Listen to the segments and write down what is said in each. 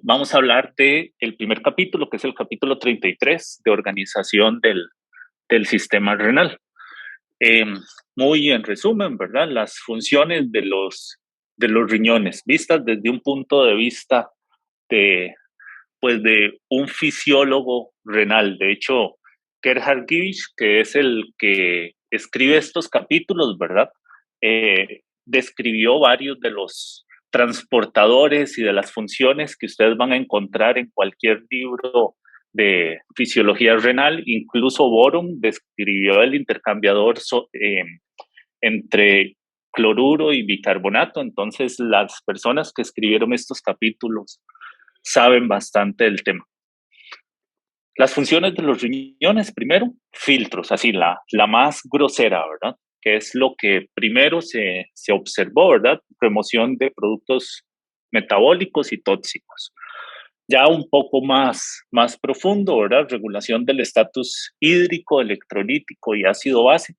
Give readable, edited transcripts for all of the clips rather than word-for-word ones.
Vamos a hablar del primer capítulo, que es el capítulo 33 de organización del sistema renal. Eh, Muy en resumen, ¿verdad? Las funciones de los riñones, vistas desde un punto de vista de, pues de un fisiólogo renal. De hecho, Gerhard Gibich, que es el que escribe estos capítulos, ¿verdad? Describió varios de los transportadores y de las funciones que ustedes van a encontrar en cualquier libro de fisiología renal. Incluso Borum describió el intercambiador entre cloruro y bicarbonato. Entonces, las personas que escribieron estos capítulos saben bastante del tema. Las funciones de los riñones, primero, filtros, así la más grosera, ¿verdad? Que es lo que primero se observó, ¿verdad? Remoción de productos metabólicos y tóxicos. Ya un poco más profundo, ¿verdad? Regulación del estatus hídrico, electrolítico y ácido base.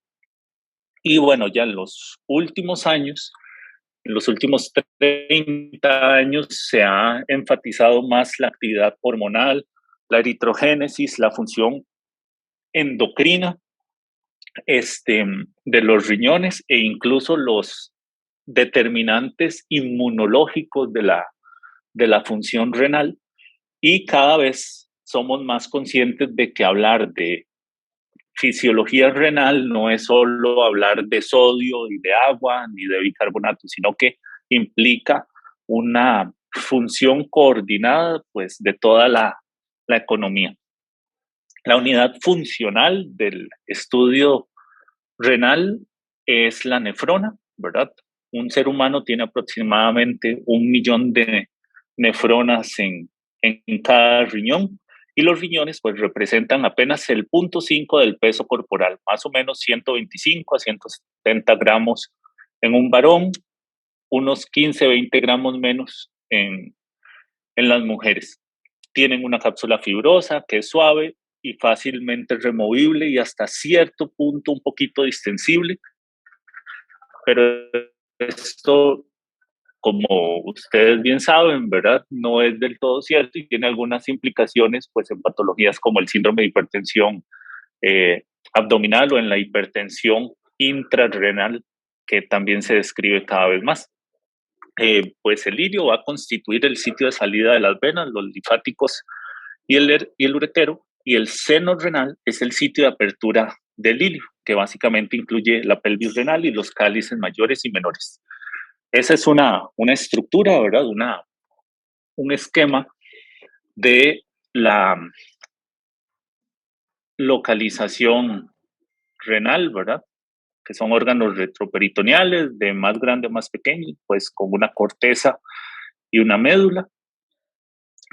Y bueno, ya en los últimos años, en los últimos 30 años, se ha enfatizado más la actividad hormonal, la eritrogénesis, la función endocrina de los riñones e incluso los determinantes inmunológicos de la función renal. Y cada vez somos más conscientes de que hablar de fisiología renal no es solo hablar de sodio y de agua ni de bicarbonato, sino que implica una función coordinada pues de toda la economía. La unidad funcional del estudio renal es la nefrona, ¿verdad? Un ser humano tiene aproximadamente 1 millón de nefronas en cada riñón, y los riñones pues representan apenas el 0.5 del peso corporal, más o menos 125 a 170 gramos en un varón, unos 15, 20 gramos menos en las mujeres. Tienen una cápsula fibrosa que es suave y fácilmente removible y hasta cierto punto un poquito distensible, pero esto, como ustedes bien saben, ¿verdad? No es del todo cierto y tiene algunas implicaciones pues en patologías como el síndrome de hipertensión abdominal o en la hipertensión intrarrenal, que también se describe cada vez más. Pues el ilirio va a constituir el sitio de salida de las venas, los linfáticos y el uretero, y el seno renal es el sitio de apertura del ilirio, que básicamente incluye la pelvis renal y los cálices mayores y menores. Esa es una estructura, ¿verdad? Un esquema de la localización renal, ¿verdad? Que son órganos retroperitoneales, de más grande a más pequeño, pues con una corteza y una médula,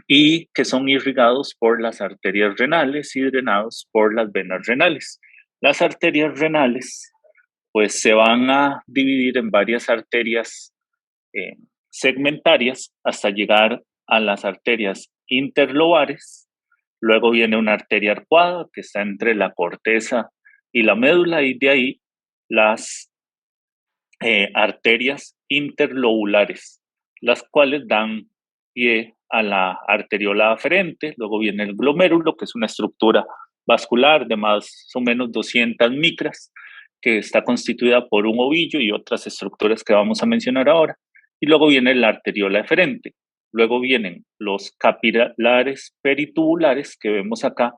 y que son irrigados por las arterias renales y drenados por las venas renales. Las arterias renales pues se van a dividir en varias arterias eh, segmentarias hasta llegar a las arterias interlobares. Luego viene una arteria arcuada que está entre la corteza y la médula, y de ahí las arterias interlobulares, las cuales dan pie a la arteriola aferente. Luego viene el glomérulo, que es una estructura vascular de más o menos 200 micras, que está constituida por un ovillo y otras estructuras que vamos a mencionar ahora. Y luego viene la arteriola eferente. Luego vienen los capilares peritubulares que vemos acá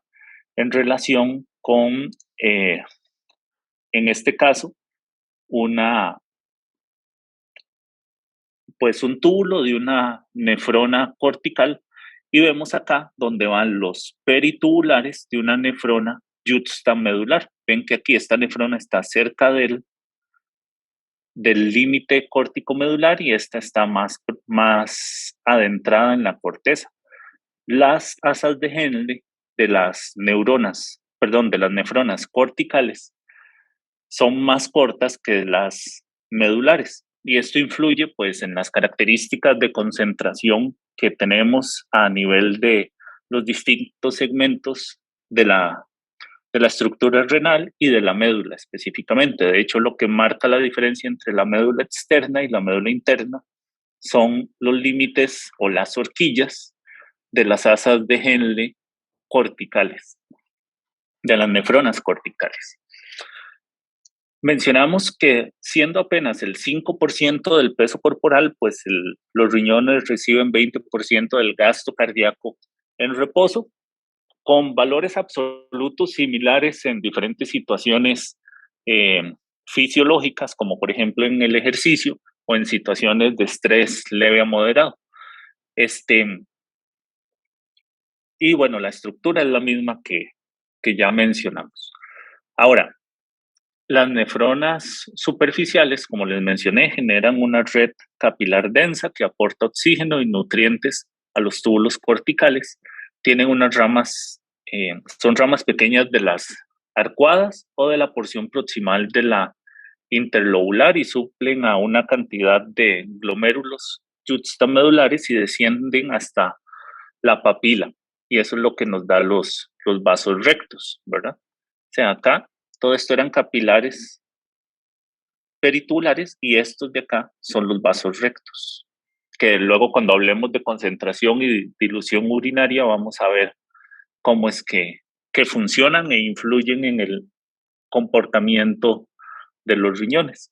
en relación con, en este caso, una pues un túbulo de una nefrona cortical, y vemos acá donde van los peritubulares de una nefrona yuxtamedular. Ven que aquí esta nefrona está cerca del límite córtico medular y esta está más adentrada en la corteza. Las asas de Henle de las neuronas, perdón, de las nefronas corticales son más cortas que las medulares, y esto influye pues en las características de concentración que tenemos a nivel de los distintos segmentos de la estructura renal y de la médula específicamente. De hecho, lo que marca la diferencia entre la médula externa y la médula interna son los límites o las horquillas de las asas de Henle corticales, de las nefronas corticales. Mencionamos que siendo apenas el 5% del peso corporal, pues los riñones reciben 20% del gasto cardíaco en reposo, con valores absolutos similares en diferentes situaciones fisiológicas, como por ejemplo en el ejercicio o en situaciones de estrés leve a moderado. Y bueno, la estructura es la misma que ya mencionamos. Ahora, las nefronas superficiales, como les mencioné, generan una red capilar densa que aporta oxígeno y nutrientes a los túbulos corticales. Tienen unas ramas, son ramas pequeñas de las arcuadas o de la porción proximal de la interlobular y suplen a una cantidad de glomérulos juxtamedulares y descienden hasta la papila. Y eso es lo que nos da los vasos rectos, ¿verdad? O sea, acá todo esto eran capilares peritubulares y estos de acá son los vasos rectos, que luego cuando hablemos de concentración y dilución urinaria vamos a ver cómo es que funcionan e influyen en el comportamiento de los riñones.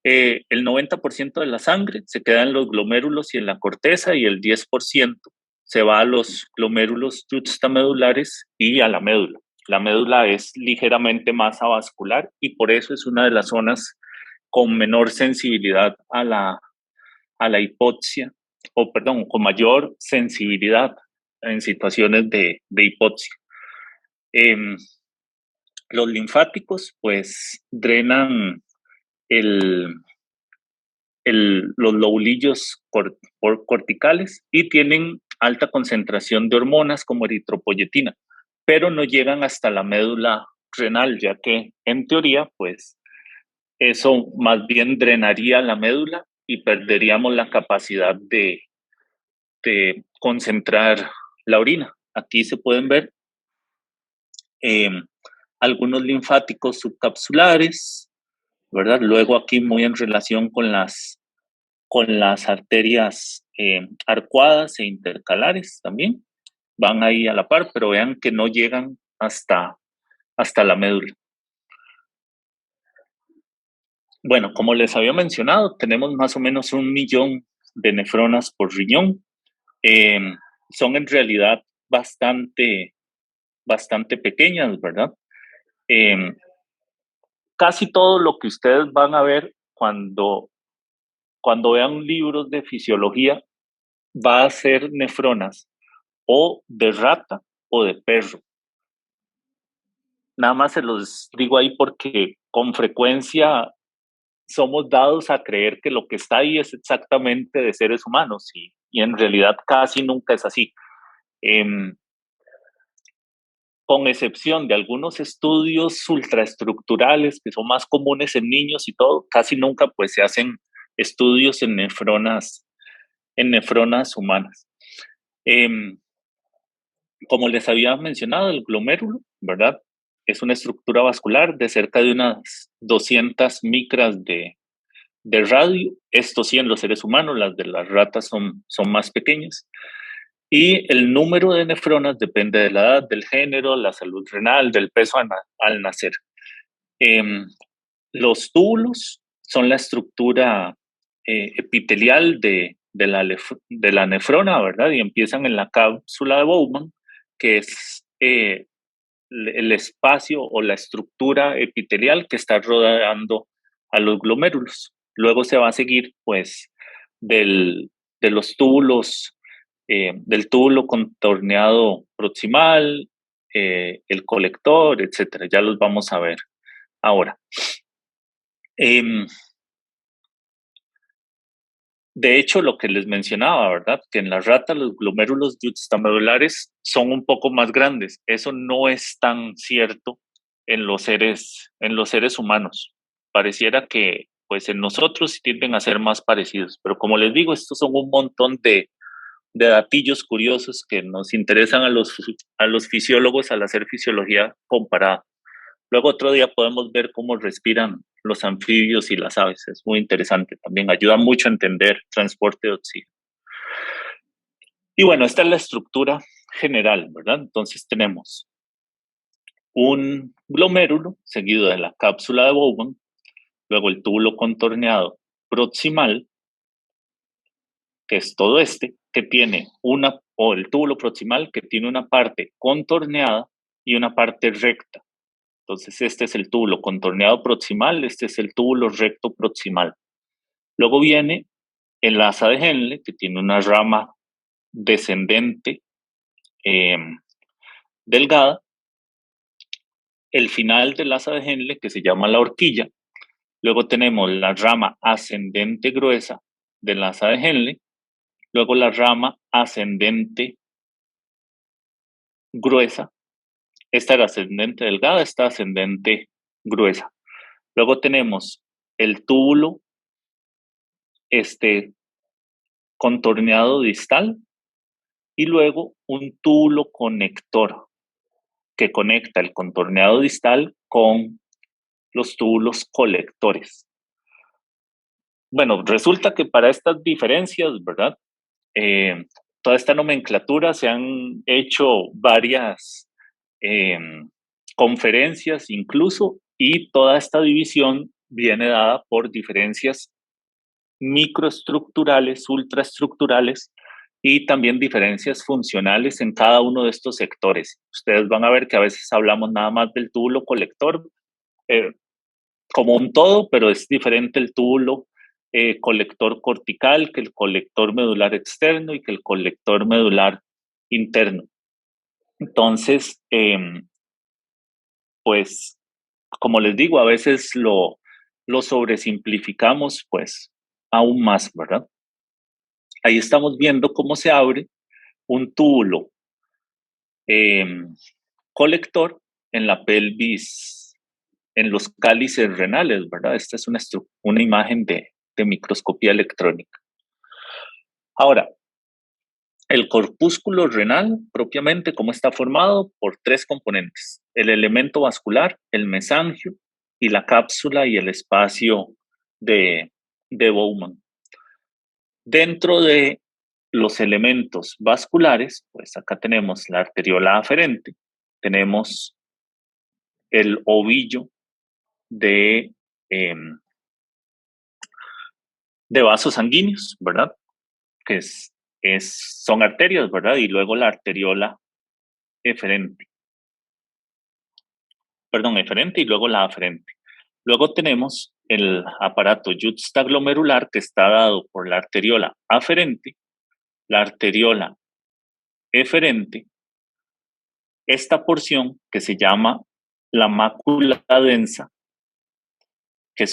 El 90% de la sangre se queda en los glomérulos y en la corteza y el 10% se va a los glomérulos juxtamedulares y a la médula. La médula es ligeramente más avascular y por eso es una de las zonas con menor sensibilidad a la hipoxia, o perdón, con mayor sensibilidad en situaciones de hipoxia. Los linfáticos pues drenan los lobulillos corticales y tienen alta concentración de hormonas como eritropoyetina, pero no llegan hasta la médula renal, ya que en teoría pues eso más bien drenaría la médula y perderíamos la capacidad de concentrar la orina. Aquí se pueden ver algunos linfáticos subcapsulares, ¿verdad? Luego aquí muy en relación con las arterias arcuadas e intercalares también, van ahí a la par, pero vean que no llegan hasta la médula. Bueno, como les había mencionado, tenemos más o menos 1 millón de nefronas por riñón. Son en realidad bastante pequeñas, ¿verdad? Casi todo lo que ustedes van a ver cuando vean libros de fisiología va a ser nefronas o de rata o de perro. Nada más se los digo ahí porque con frecuencia somos dados a creer que lo que está ahí es exactamente de seres humanos y en realidad casi nunca es así. Con excepción de algunos estudios ultraestructurales que son más comunes en niños y todo, casi nunca pues se hacen estudios en nefronas humanas. Como les había mencionado, el glomérulo, ¿verdad? Es una estructura vascular de cerca de unas 200 micras de radio. Esto sí en los seres humanos, las de las ratas son más pequeñas. Y el número de nefronas depende de la edad, del género, la salud renal, del peso al nacer. Los túbulos son la estructura epitelial de la nefrona, ¿verdad? Y empiezan en la cápsula de Bowman, que es el espacio o la estructura epitelial que está rodeando a los glomérulos. Luego se va a seguir, pues, de los túbulos, del túbulo contorneado proximal, el colector, etcétera. Ya los vamos a ver ahora. De hecho, lo que les mencionaba, ¿verdad? Que en la rata los glomérulos juxtamedulares son un poco más grandes. Eso no es tan cierto en los seres humanos. Pareciera que, pues, en nosotros sí tienden a ser más parecidos. Pero como les digo, estos son un montón de datillos curiosos que nos interesan a los fisiólogos al hacer fisiología comparada. Luego otro día podemos ver cómo respiran los anfibios y las aves. Es muy interesante también. Ayuda mucho a entender transporte de oxígeno. Y bueno, esta es la estructura general, ¿verdad? Entonces tenemos un glomérulo seguido de la cápsula de Bowman, luego el túbulo contorneado proximal, que es todo este, que tiene o el túbulo proximal que tiene una parte contorneada y una parte recta. Entonces, este es el túbulo contorneado proximal, este es el túbulo recto proximal. Luego viene el asa de Henle, que tiene una rama descendente eh, delgada, el final del asa de Henle, que se llama la horquilla. Luego tenemos la rama ascendente gruesa del asa de Henle, luego la rama ascendente gruesa. Esta era ascendente delgada, esta ascendente gruesa. Luego tenemos el túbulo contorneado distal y luego un túbulo conector que conecta el contorneado distal con los túbulos colectores. Bueno, resulta que para estas diferencias, ¿verdad? Toda esta nomenclatura se han hecho varias eh, conferencias incluso, y toda esta división viene dada por diferencias microestructurales, ultraestructurales y también diferencias funcionales en cada uno de estos sectores. Ustedes van a ver que a veces hablamos nada más del túbulo colector eh, como un todo, pero es diferente el túbulo colector cortical que el colector medular externo y que el colector medular interno. Entonces, pues, como les digo, a veces lo sobresimplificamos, pues, aún más, ¿verdad? Ahí estamos viendo cómo se abre un túbulo eh, colector en la pelvis, en los cálices renales, ¿verdad? Esta es una imagen de microscopía electrónica. Ahora, el corpúsculo renal, propiamente, ¿cómo está formado? Por tres componentes: el elemento vascular, el mesangio y la cápsula y el espacio de Bowman. Dentro de los elementos vasculares, pues acá tenemos la arteriola aferente, tenemos el ovillo de, eh, de vasos sanguíneos, ¿verdad? Que son arterias, ¿verdad? Y luego la arteriola eferente, eferente y luego la aferente. Luego tenemos el aparato yuxtaglomerular que está dado por la arteriola aferente, la arteriola eferente, esta porción que se llama la mácula densa, que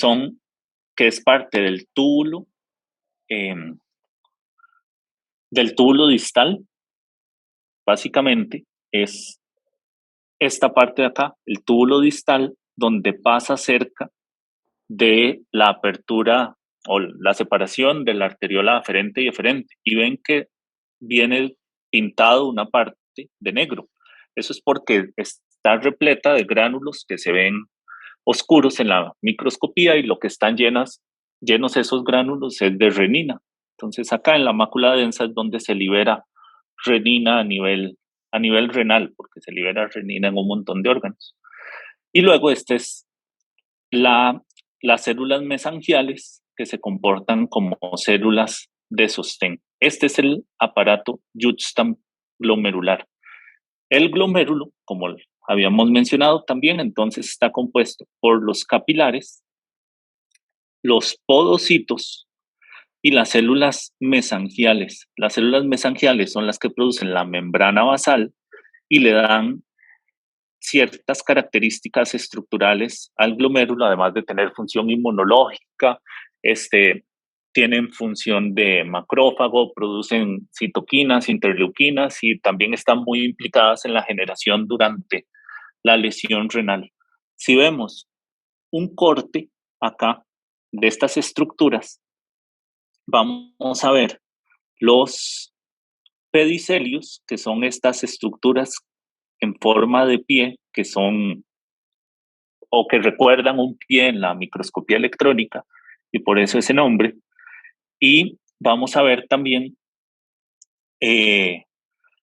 es parte eh, del túbulo distal. Básicamente es esta parte de acá, el túbulo distal, donde pasa cerca de la apertura o la separación de la arteriola aferente y eferente. Y ven que viene pintado una parte de negro. Eso es porque está repleta de gránulos que se ven oscuros en la microscopía, y lo que están llenos esos gránulos es de renina. Entonces acá en la mácula densa es donde se libera renina a nivel renal, porque se libera renina en un montón de órganos. Y luego es las células mesangiales, que se comportan como células de sostén. Este es el aparato yuxtaglomerular. El glomérulo, como habíamos mencionado también, entonces está compuesto por los capilares, los podocitos y las células mesangiales. Las células mesangiales son las que producen la membrana basal y le dan ciertas características estructurales al glomérulo, además de tener función inmunológica. Tienen función de macrófago, producen citoquinas, interleuquinas, y también están muy implicadas en la generación durante la lesión renal. Si vemos un corte acá de estas estructuras, vamos a ver los pedicelios, que son estas estructuras en forma de pie, que son o que recuerdan un pie en la microscopía electrónica, y por eso ese nombre. Y vamos a ver también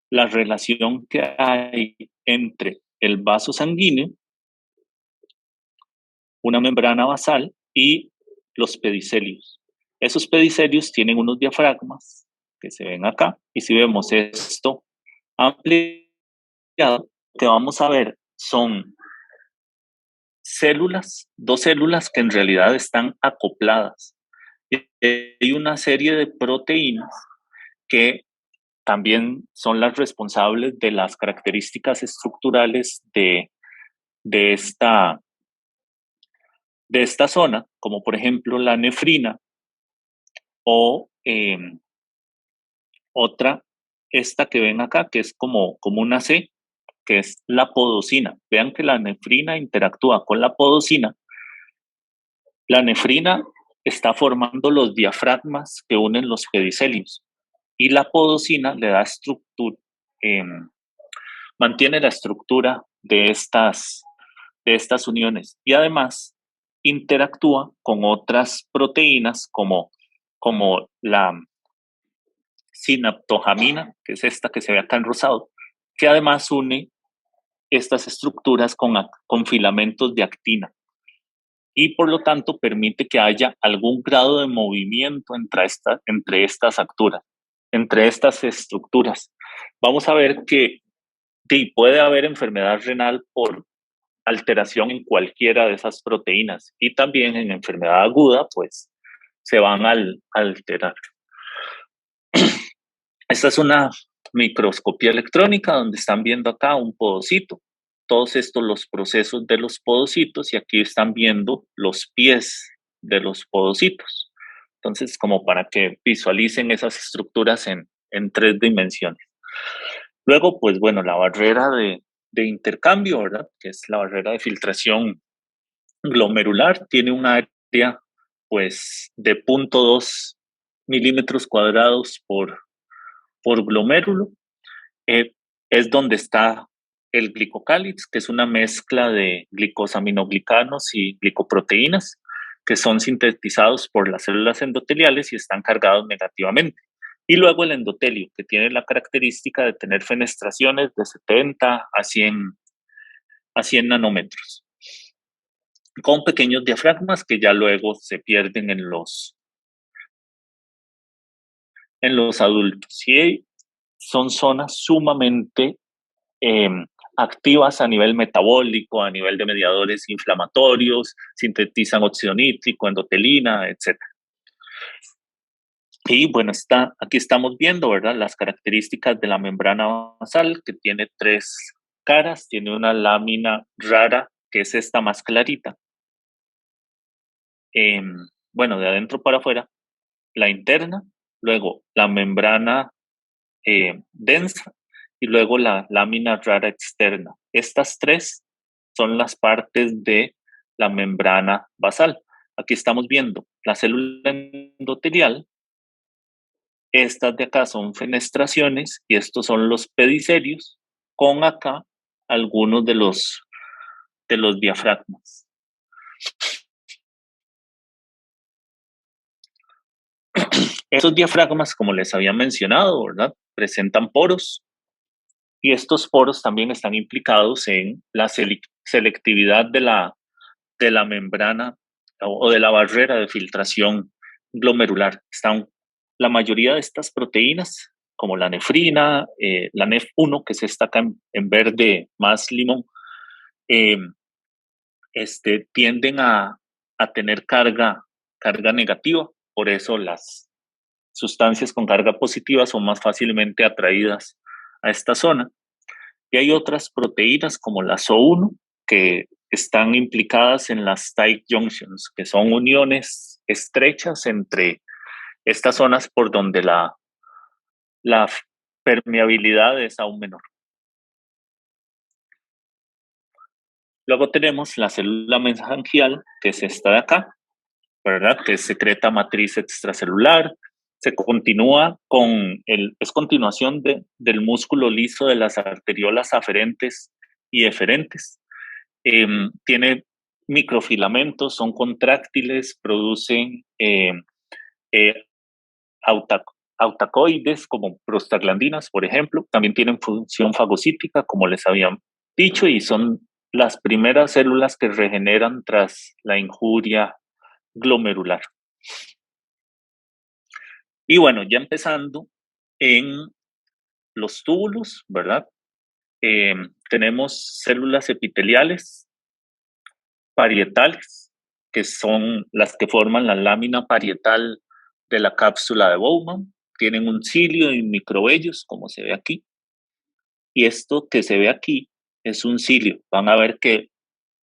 la relación que hay entre el vaso sanguíneo, una membrana basal y los pedicelios. Esos pedicelios tienen unos diafragmas que se ven acá, y si vemos esto ampliado, lo que vamos a ver son células, dos células que en realidad están acopladas. Y hay una serie de proteínas que también son las responsables de las características estructurales de esta, de esta zona, como por ejemplo la nefrina o otra, esta que ven acá, que es como una C, que es la podocina. Vean que la nefrina interactúa con la podocina. La nefrina está formando los diafragmas que unen los pedicelios, y la podocina le da estructura, mantiene la estructura de estas uniones, y además interactúa con otras proteínas como la sinaptogamina, que es esta que se ve acá en rosado, que además une estas estructuras con filamentos de actina, y por lo tanto permite que haya algún grado de movimiento entre estas estructuras. Vamos a ver que puede haber enfermedad renal por alteración en cualquiera de esas proteínas, y también en enfermedad aguda, pues se van a alterar. Esta es una microscopía electrónica donde están viendo acá un podocito. Todos estos los procesos de los podocitos, y aquí están viendo los pies de los podocitos. Entonces, como para que visualicen esas estructuras en 3 dimensiones. Luego, pues bueno, la barrera de intercambio, ¿verdad? Que es la barrera de filtración glomerular, tiene un área pues de 0.2 milímetros cuadrados por glomérulo. Es donde está el glicocálix, que es una mezcla de glicosaminoglicanos y glicoproteínas que son sintetizados por las células endoteliales y están cargados negativamente. Y luego el endotelio, que tiene la característica de tener fenestraciones de 70 a 100 nanómetros, con pequeños diafragmas que ya luego se pierden en los adultos. Y son zonas sumamente activas a nivel metabólico, a nivel de mediadores inflamatorios, sintetizan óxido nítrico, endotelina, etc. Y bueno, aquí estamos viendo, ¿verdad?, las características de la membrana basal, que tiene 3 caras, tiene una lámina rara, que es esta más clarita. Bueno, de adentro para afuera, la interna, luego la membrana densa, y luego la lámina rara externa. Estas 3 son las partes de la membrana basal. Aquí estamos viendo la célula endotelial, estas de acá son fenestraciones, y estos son los pedicelios, con acá algunos de los diafragmas. Esos diafragmas, como les había mencionado, ¿verdad?, presentan poros, y estos poros también están implicados en la selectividad de la membrana o de la barrera de filtración glomerular. La mayoría de estas proteínas, como la nefrina, la NEF1, que es esta acá en verde más limón, tienden a tener carga negativa. Por eso las sustancias con carga positiva son más fácilmente atraídas a esta zona. Y hay otras proteínas como la SO1 que están implicadas en las tight junctions, que son uniones estrechas entre estas zonas por donde la permeabilidad es aún menor. Luego tenemos la célula mesangial, que es esta de acá, ¿verdad?, que secreta matriz extracelular. Se continúa es continuación del músculo liso de las arteriolas aferentes y eferentes. Tiene microfilamentos, son contráctiles, producen eh, autacoides como prostaglandinas, por ejemplo. También tienen función fagocítica, como les habían dicho, y son las primeras células que regeneran tras la injuria glomerular. Y bueno, ya empezando en los túbulos, ¿verdad? Tenemos células epiteliales parietales, que son las que forman la lámina parietal de la cápsula de Bowman. Tienen un cilio y microvellos, como se ve aquí. Y esto que se ve aquí es un cilio. Van a ver que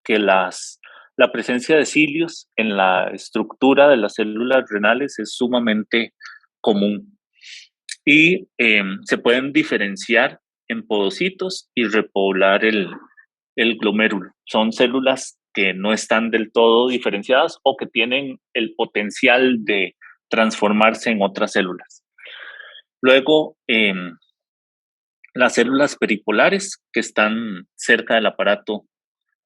la presencia de cilios en la estructura de las células renales es sumamente común. Y se pueden diferenciar en podocitos y repoblar el glomérulo. Son células que no están del todo diferenciadas o que tienen el potencial de transformarse en otras células. Luego, las células peripolares que están cerca del aparato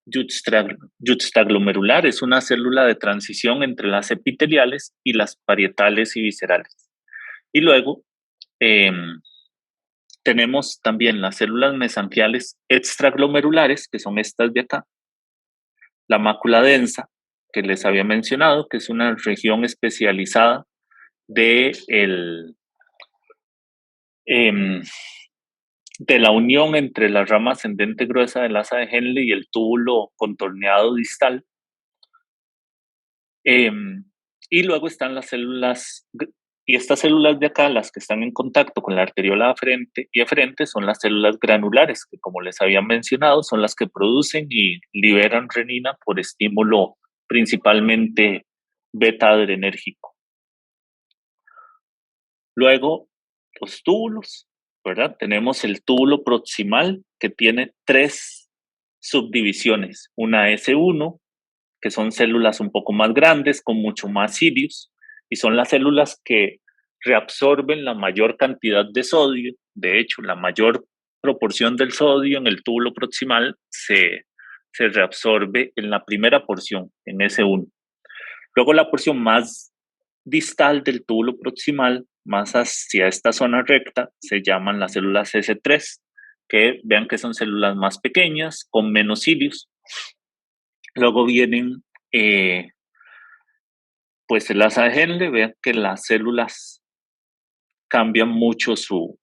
yuxtaglomerular es una célula de transición entre las epiteliales y las parietales y viscerales. Y luego tenemos también las células mesangiales extraglomerulares, que son estas de acá, la mácula densa, que les había mencionado, que es una región especializada de, de la unión entre la rama ascendente gruesa del asa de Henle y el túbulo contorneado distal. Y luego están las células, y estas células de acá, las que están en contacto con la arteriola aferente y eferente, son las células granulares, que como les había mencionado, son las que producen y liberan renina por estímulo principalmente beta-adrenérgico. Luego, los túbulos, ¿verdad? Tenemos el túbulo proximal, que tiene 3 subdivisiones, una S1, que son células un poco más grandes, con mucho más cilios, y son las células que reabsorben la mayor cantidad de sodio. De hecho, la mayor proporción del sodio en el túbulo proximal se reabsorbe en la primera porción, en S1. Luego la porción más distal del túbulo proximal, más hacia esta zona recta, se llaman las células S3, que vean que son células más pequeñas, con menos cilios. Luego vienen pues el asa de Henle, vean que las células cambian mucho su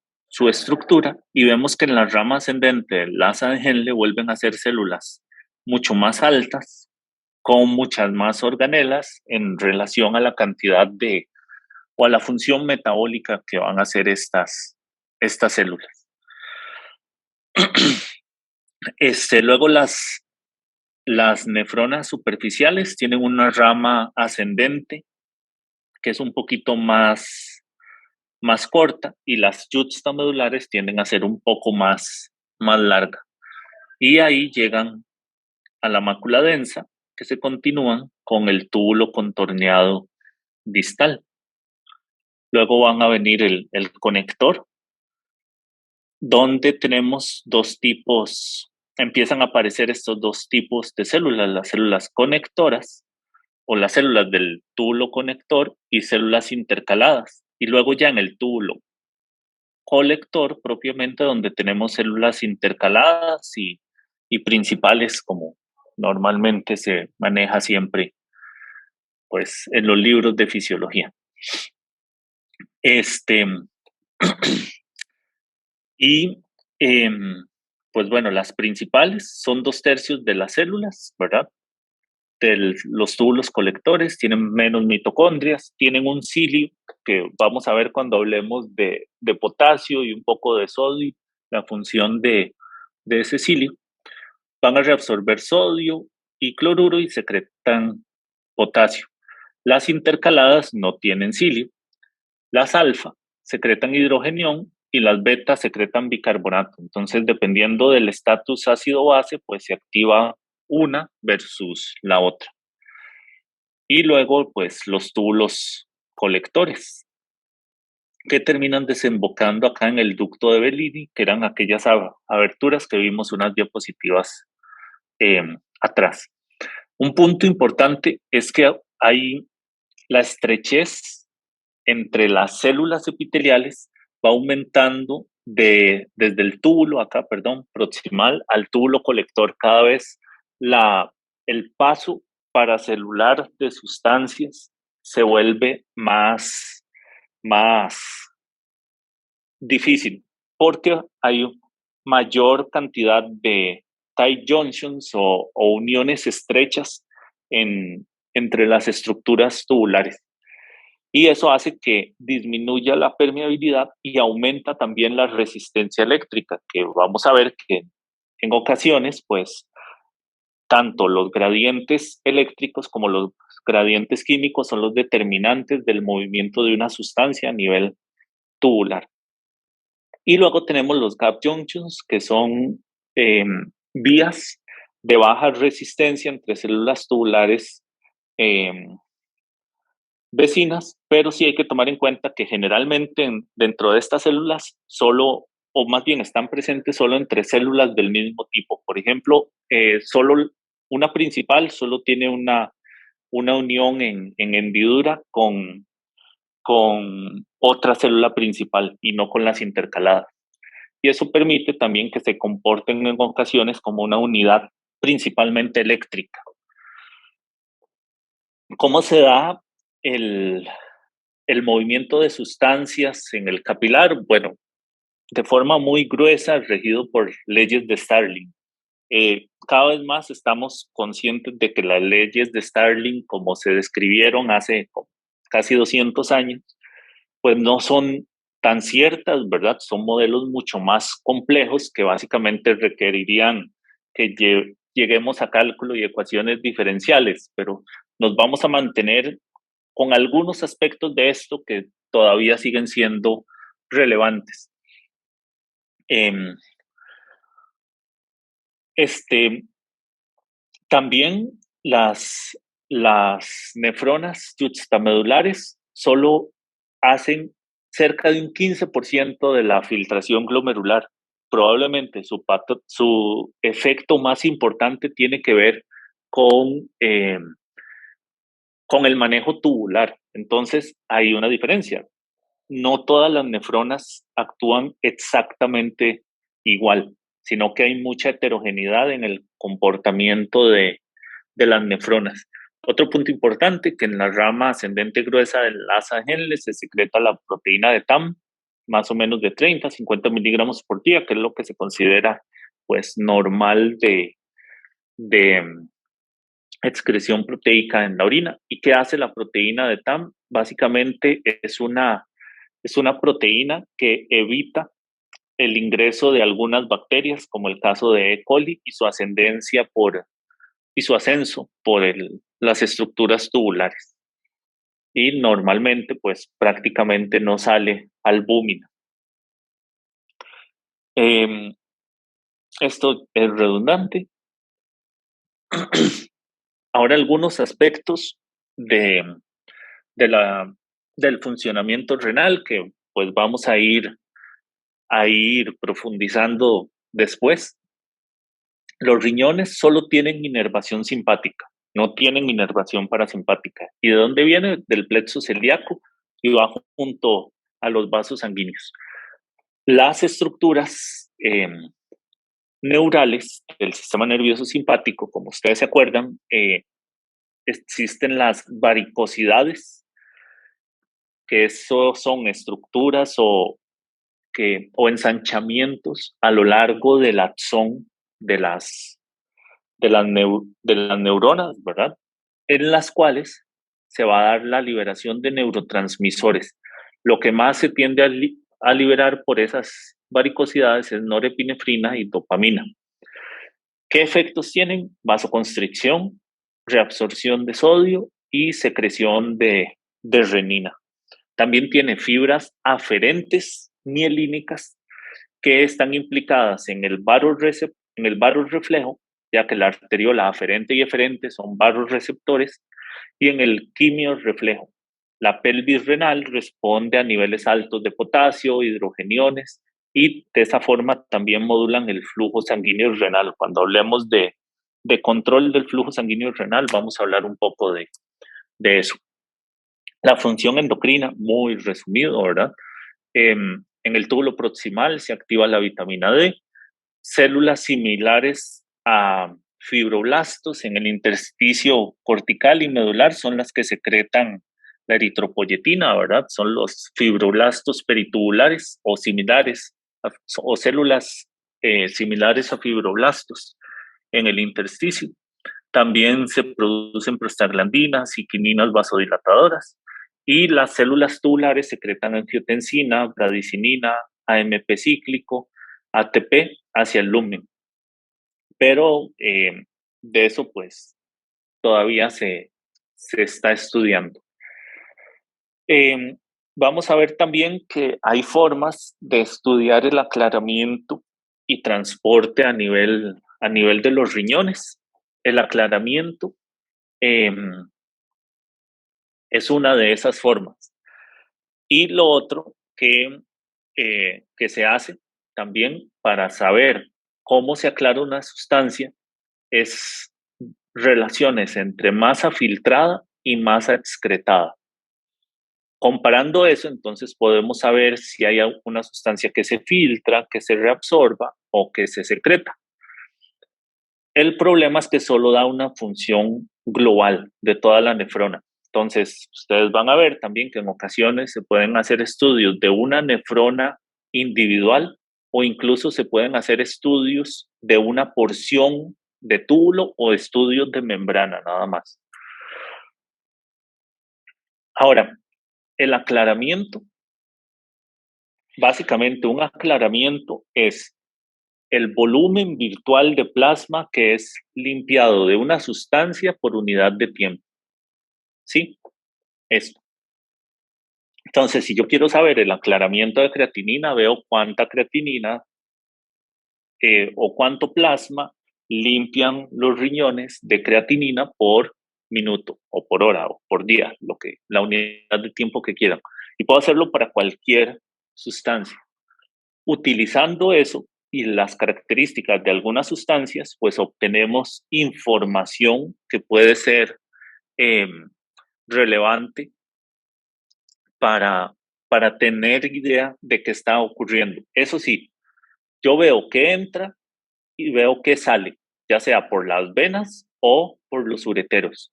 estructura y vemos que en la rama ascendente del asa de Henle vuelven a ser células mucho más altas, con muchas más organelas en relación a la cantidad de o a la función metabólica que van a hacer estas células. Luego las nefronas superficiales tienen una rama ascendente que es un poquito más corta y las yuxtamedulares tienden a ser un poco más larga. Y ahí llegan a la mácula densa, que se continúan con el túbulo contorneado distal. Luego van a venir el conector, donde tenemos dos tipos, empiezan a aparecer estos dos tipos de células, las células conectoras o las células del túbulo conector y células intercaladas. Y luego ya en el túbulo colector propiamente, donde tenemos células intercaladas y principales, como normalmente se maneja siempre pues en los libros de fisiología. Y pues bueno, las principales son 2/3 de las células, ¿verdad? Los túbulos colectores tienen menos mitocondrias, tienen un cilio, que vamos a ver cuando hablemos de potasio y un poco de sodio, la función de ese cilio. Van a reabsorber sodio y cloruro y secretan potasio. Las intercaladas no tienen cilio. Las alfa secretan hidrogenión y las beta secretan bicarbonato. Entonces, dependiendo del estatus ácido-base, pues se activa una versus la otra. Y luego, pues los túbulos colectores, que terminan desembocando acá en el ducto de Bellini, que eran aquellas aberturas que vimos unas diapositivas atrás. Un punto importante es que hay la estrechez entre las células epiteliales va aumentando desde el túbulo acá, perdón, proximal al túbulo colector. Cada vez el paso paracelular de sustancias se vuelve más difícil porque hay mayor cantidad de tight junctions o uniones estrechas entre las estructuras tubulares. Y eso hace que disminuya la permeabilidad y aumenta también la resistencia eléctrica, que vamos a ver que en ocasiones, pues, tanto los gradientes eléctricos como los gradientes químicos son los determinantes del movimiento de una sustancia a nivel tubular. Y luego tenemos los gap junctions, que son vías de baja resistencia entre células tubulares vecinas, pero sí hay que tomar en cuenta que generalmente dentro de estas células solo, o más bien están presentes solo entre células del mismo tipo. Por ejemplo, solo una principal solo tiene una unión en hendidura con otra célula principal y no con las intercaladas. Y eso permite también que se comporten en ocasiones como una unidad principalmente eléctrica. ¿Cómo se da el movimiento de sustancias en el capilar? Bueno, de forma muy gruesa, regido por leyes de Starling. Cada vez más estamos conscientes de que las leyes de Starling, como se describieron hace casi 200 años, pues no son tan ciertas, ¿verdad? Son modelos mucho más complejos que básicamente requerirían que lleguemos a cálculo y ecuaciones diferenciales, pero nos vamos a mantener con algunos aspectos de esto que todavía siguen siendo relevantes. También las nefronas juxtamedulares solo hacen cerca de un 15% de la filtración glomerular. Probablemente su efecto más importante tiene que ver con el manejo tubular. Entonces, hay una diferencia. No todas las nefronas actúan exactamente igual, sino que hay mucha heterogeneidad en el comportamiento de las nefronas. Otro punto importante, que en la rama ascendente gruesa del asa Henle se secreta la proteína de TAM, más o menos de 30 a 50 miligramos por día, que es lo que se considera pues normal de excreción proteica en la orina. ¿Y qué hace la proteína de TAM? Básicamente es una proteína que evita el ingreso de algunas bacterias, como el caso de E. coli, y su ascenso por las estructuras tubulares. Y normalmente, pues prácticamente no sale albúmina. Esto es redundante. Ahora algunos aspectos de del funcionamiento renal que pues vamos a ir profundizando después. Los riñones solo tienen inervación simpática, no tienen inervación parasimpática. ¿Y de dónde viene? Del plexo celíaco y va junto a los vasos sanguíneos. Las estructuras neurales del sistema nervioso simpático, como ustedes se acuerdan, existen las varicosidades, que eso son estructuras o ensanchamientos a lo largo del axón de las neuronas, ¿verdad? En las cuales se va a dar la liberación de neurotransmisores. Lo que más se tiende a liberar por esas varicosidades es norepinefrina y dopamina. ¿Qué efectos tienen? Vasoconstricción, reabsorción de sodio y secreción de renina. También tiene fibras aferentes mielínicas que están implicadas en el varoreflejo, ya que la arteriola aferente y eferente son varorreceptores, y en el quimiorreflejo. La pelvis renal responde a niveles altos de potasio, hidrogeniones, y de esa forma también modulan el flujo sanguíneo renal. Cuando hablemos de de control del flujo sanguíneo renal, vamos a hablar un poco de eso. La función endocrina, muy resumido, ¿verdad? En el túbulo proximal se activa la vitamina D, células similares a fibroblastos en el intersticio cortical y medular son las que secretan la eritropoyetina, ¿verdad? Son los fibroblastos peritubulares o similares, o células similares a fibroblastos en el intersticio. También se producen prostaglandinas y quininas vasodilatadoras. Y las células tubulares secretan angiotensina, bradicinina, AMP cíclico, ATP hacia el lumen. Pero de eso pues todavía se está estudiando. Vamos a ver también que hay formas de estudiar el aclaramiento y transporte a nivel de los riñones. El aclaramiento es una de esas formas. Y lo otro que se hace también para saber cómo se aclara una sustancia es relaciones entre masa filtrada y masa excretada. Comparando eso, entonces podemos saber si hay una sustancia que se filtra, que se reabsorba o que se secreta. El problema es que solo da una función global de toda la nefrona. Entonces, ustedes van a ver también que en ocasiones se pueden hacer estudios de una nefrona individual o incluso se pueden hacer estudios de una porción de túbulo o estudios de membrana nada más. Ahora, el aclaramiento, básicamente un aclaramiento es el volumen virtual de plasma que es limpiado de una sustancia por unidad de tiempo. ¿Sí? Esto. Entonces, si yo quiero saber el aclaramiento de creatinina, veo cuánta creatinina o cuánto plasma limpian los riñones de creatinina por minuto o por hora o por día, la unidad de tiempo que quieran. Y puedo hacerlo para cualquier sustancia. Utilizando eso y las características de algunas sustancias, pues obtenemos información que puede ser relevante para tener idea de qué está ocurriendo. Eso sí, yo veo qué entra y veo qué sale, ya sea por las venas o por los ureteros.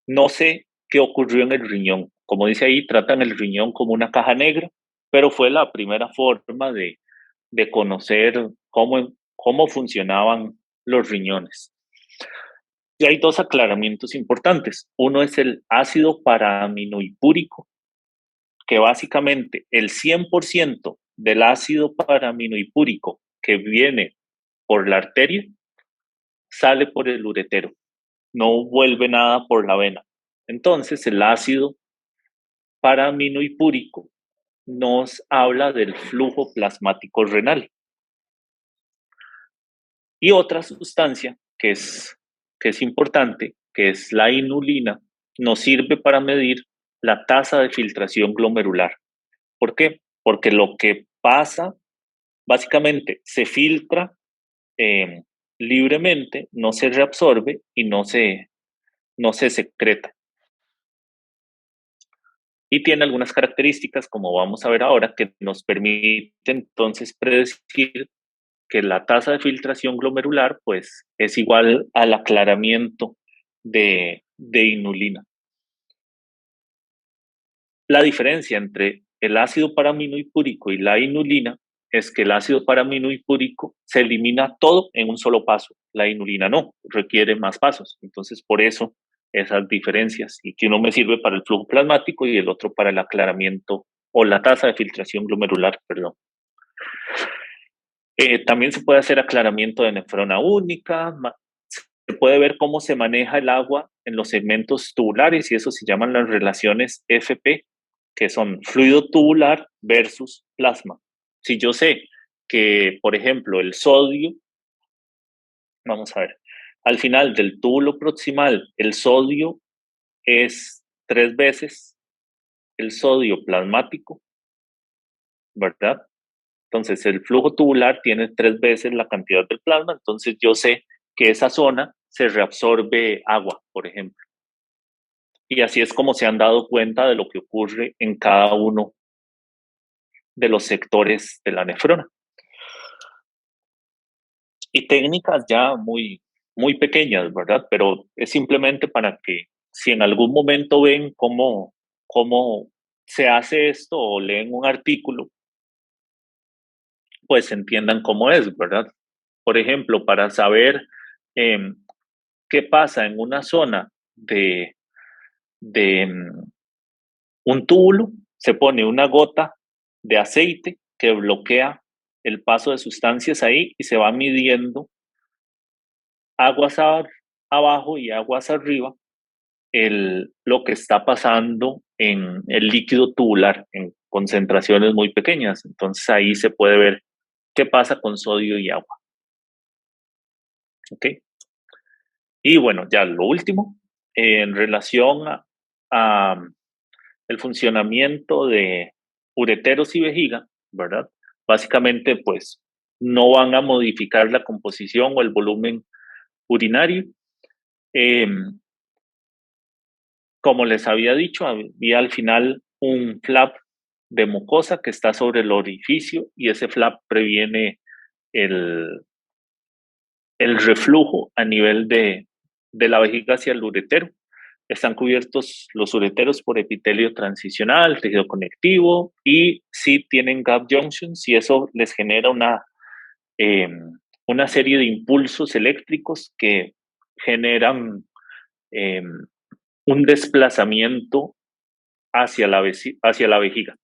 No sé qué ocurrió en el riñón. Como dice ahí, tratan el riñón como una caja negra, pero fue la primera forma de conocer cómo funcionaban los riñones. Y hay dos aclaramientos importantes. Uno es el ácido paraaminohipúrico, que básicamente el 100% del ácido paraaminohipúrico que viene por la arteria sale por el uretero, no vuelve nada por la vena. Entonces, el ácido paraaminohipúrico nos habla del flujo plasmático renal. Y otra sustancia que es importante, que es la inulina, nos sirve para medir la tasa de filtración glomerular. ¿Por qué? Porque lo que pasa, básicamente, se filtra libremente, no se reabsorbe y no se secreta. Y tiene algunas características, como vamos a ver ahora, que nos permiten entonces predecir que la tasa de filtración glomerular pues, es igual al aclaramiento de inulina. La diferencia entre el ácido paraaminohipúrico y la inulina es que el ácido paraaminohipúrico se elimina todo en un solo paso. La inulina no, requiere más pasos. Entonces, por eso esas diferencias, y que uno me sirve para el flujo plasmático y el otro para el aclaramiento o la tasa de filtración glomerular, perdón. También se puede hacer aclaramiento de nefrona única, se puede ver cómo se maneja el agua en los segmentos tubulares y eso se llaman las relaciones FP, que son fluido tubular versus plasma. Si yo sé que, por ejemplo, el sodio, vamos a ver, al final del túbulo proximal, el sodio es 3 veces el sodio plasmático, ¿verdad? Entonces, el flujo tubular tiene 3 veces la cantidad del plasma, entonces yo sé que esa zona se reabsorbe agua, por ejemplo. Y así es como se han dado cuenta de lo que ocurre en cada uno de los sectores de la nefrona. Y técnicas ya muy pequeñas, ¿verdad? Pero es simplemente para que si en algún momento ven cómo se hace esto o leen un artículo, pues entiendan cómo es, ¿verdad? Por ejemplo, para saber eh, qué pasa en una zona de un túbulo, se pone una gota de aceite que bloquea el paso de sustancias ahí y se va midiendo aguas abajo y aguas arriba lo que está pasando en el líquido tubular en concentraciones muy pequeñas. Entonces ahí se puede ver qué pasa con sodio y agua. ¿Ok? Y bueno, ya lo último, en relación a el funcionamiento de ureteros y vejiga, ¿verdad? Básicamente, pues no van a modificar la composición o el volumen urinario. Eh, Como les había dicho, había al final un flap de mucosa que está sobre el orificio y ese flap previene el, el reflujo a nivel de la vejiga hacia el uretero. Están cubiertos los ureteros por epitelio transicional, tejido conectivo y sí tienen gap junctions y eso les genera eh, una serie de impulsos eléctricos que generan eh, un desplazamiento hacia la vejiga.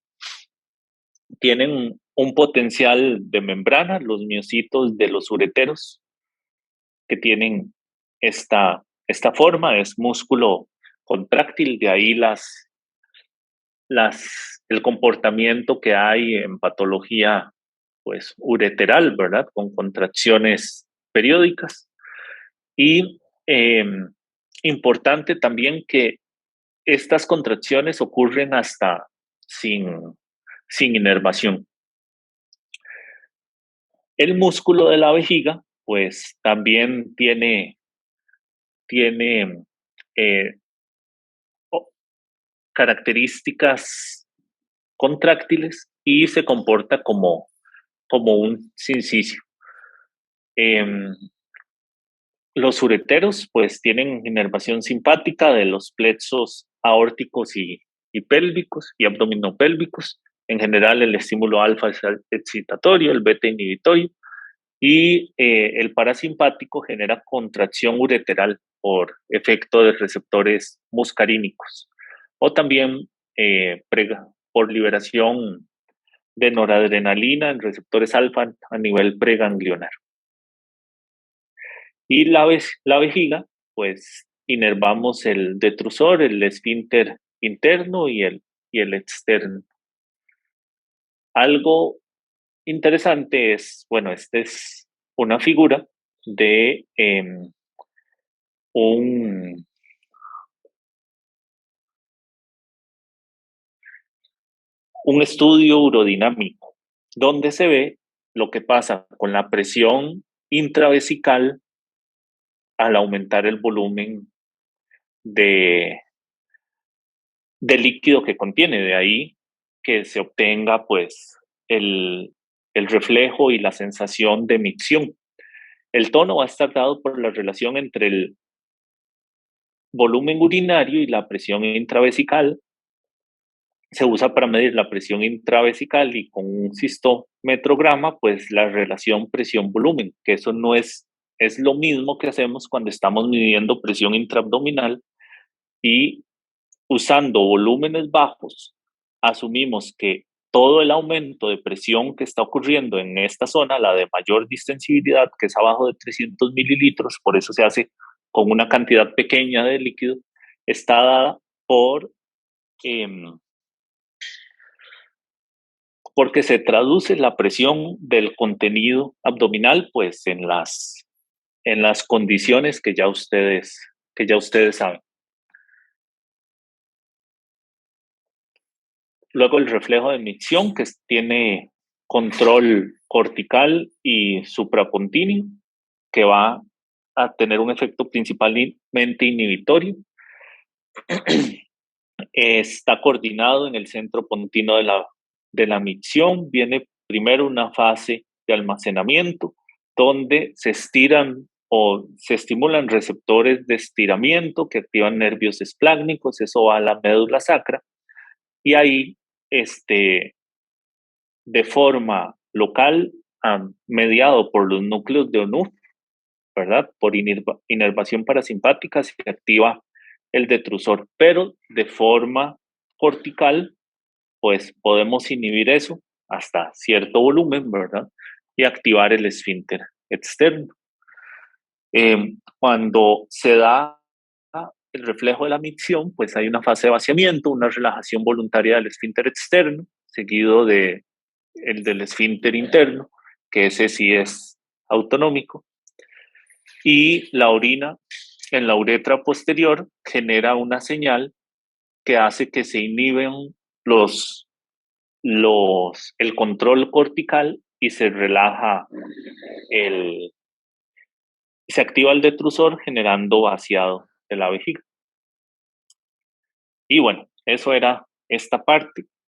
Tienen un potencial de membrana, los miocitos de los ureteros, que tienen esta forma, es músculo contráctil, de ahí el comportamiento que hay en patología pues ureteral, ¿verdad? Con contracciones periódicas. Y eh, importante también que estas contracciones ocurren hasta sin, sin inervación. El músculo de la vejiga, pues también tiene eh, características contráctiles y se comporta como un sincicio. Eh, los ureteros, pues tienen inervación simpática de los plexos aórticos y pélvicos y abdominopélvicos. En general, el estímulo alfa es excitatorio, el beta inhibitorio. Y el parasimpático genera contracción ureteral por efecto de receptores muscarínicos o también por liberación de noradrenalina en receptores alfa a nivel preganglionar. Y la vejiga, pues inervamos el detrusor, el esfínter interno y el externo. Algo interesante es, bueno, esta es una figura de un, un estudio urodinámico, donde se ve lo que pasa con la presión intravesical al aumentar el volumen de, de líquido que contiene. De ahí que se obtenga pues el reflejo y la sensación de micción. El tono va a estar dado por la relación entre el volumen urinario y la presión intravesical. Se usa para medir la presión intravesical y con un cistometrograma, pues la relación presión-volumen, que eso no es lo mismo que hacemos cuando estamos midiendo presión intraabdominal y usando volúmenes bajos, asumimos que todo el aumento de presión que está ocurriendo en esta zona, la de mayor distensibilidad, que es abajo de 300 mililitros, por eso se hace con una cantidad pequeña de líquido, está dada eh, porque se traduce la presión del contenido abdominal pues en las condiciones que ya ustedes saben. Luego el reflejo de micción, que tiene control cortical y suprapontíneo, que va a tener un efecto principalmente inhibitorio. Está coordinado en el centro pontino de la micción. Viene primero una fase de almacenamiento, donde se estiran o se estimulan receptores de estiramiento que activan nervios esplácnicos, eso va a la médula sacra, y ahí, de forma local, mediado por los núcleos de ONUF, ¿verdad? Por inervación parasimpática se activa el detrusor, pero de forma cortical, pues podemos inhibir eso hasta cierto volumen, ¿verdad? Y activar el esfínter externo. Cuando se da el reflejo de la micción, pues hay una fase de vaciamiento, una relajación voluntaria del esfínter externo, seguido de el del esfínter interno, que ese sí es autonómico, y la orina en la uretra posterior genera una señal que hace que se inhiben el control cortical y se relaja se activa el detrusor generando vaciado de la vejiga. Y bueno, eso era esta parte.